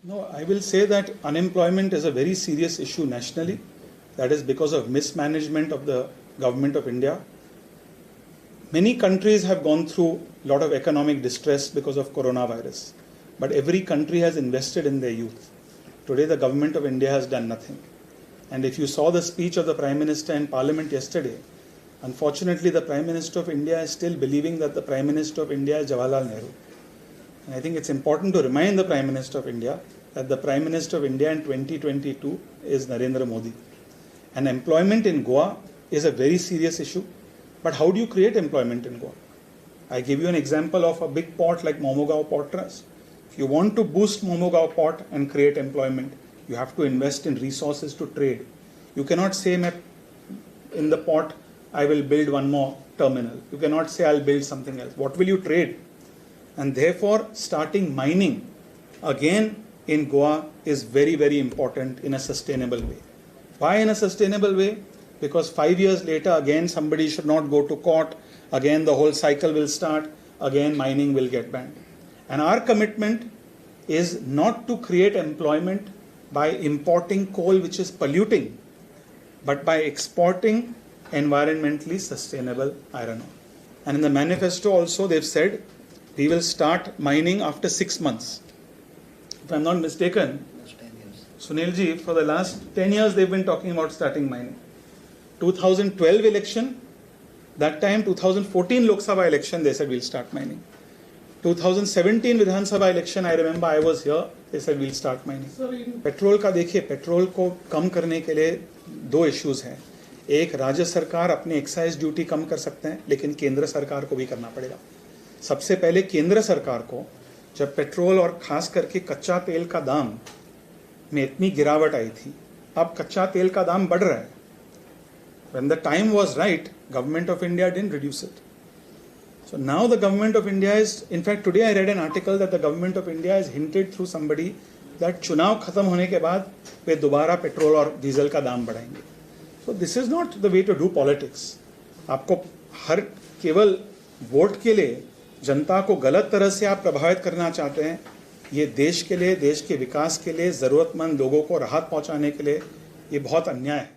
No, I will say that unemployment is a very serious issue nationally. That is because of mismanagement of the government of India. Many countries have gone through a lot of economic distress because of coronavirus. But every country has invested in their youth. Today the government of India has done nothing. And if you saw the speech of the Prime Minister in Parliament yesterday, unfortunately the Prime Minister of India is still believing that the Prime Minister of India is Jawaharlal Nehru. And I think it's important to remind the Prime Minister of India that the Prime Minister of India in 2022 is Narendra Modi. And employment in Goa is a very serious issue. But how do you create employment in Goa? I give you an example of a big port like Momogao Port Trust. If you want to boost Momogao Port and create employment, you have to invest in resources to trade. You cannot say in the port, I will build one more terminal. You cannot say I'll build something else. What will you trade? And therefore, starting mining again in Goa is very, very important in a sustainable way. Why in a sustainable way? Because 5 years later, again, somebody should not go to court. Again, the whole cycle will start. Again, mining will get banned. And our commitment is not to create employment by importing coal which is polluting, but by exporting environmentally sustainable iron ore. And in the manifesto also, they've said, we will start mining after 6 months. If I'm not mistaken, Sunilji, for the last 10 years, they've been talking about starting mining. 2012 election, that time 2014 Lok Sabha election, they said we'll start mining. 2017 Vidhan Sabha election, I remember I was here, they said we'll start mining. Petrol का देखिए, petrol को कम करने के लिए दो issues हैं. एक, राज्य सरकार अपनी एक्साइज ड्यूटी कम कर सकते हैं, लेकिन केंद्र सरकार को भी करना पड़ेगा. सबसे पहले केंद्र सरकार को, जब पेट्रोल और खास करके कच्चा तेल का दाम में इतनी गिरावट आई थी, अब कच्चा तेल का दाम बढ़ रहा है. When the time was right, Government of India didn't reduce it. So now the Government of India is, in fact today I read an article that the Government of India has hinted through somebody that चुनाव खत्म होने के बाद वे दोबारा petrol और diesel का दाम बढ़ाएंगे. So this is not the way to do politics. आपको हर केवल वोट के लिए जनता को गलत तरह से आप प्रभावित करना चाहते हैं. ये देश के लिए, देश के विकास के लिए, ज़रूरतमंद लोगों को राहत पहुंचाने के लिए ये बहुत अन्याय है.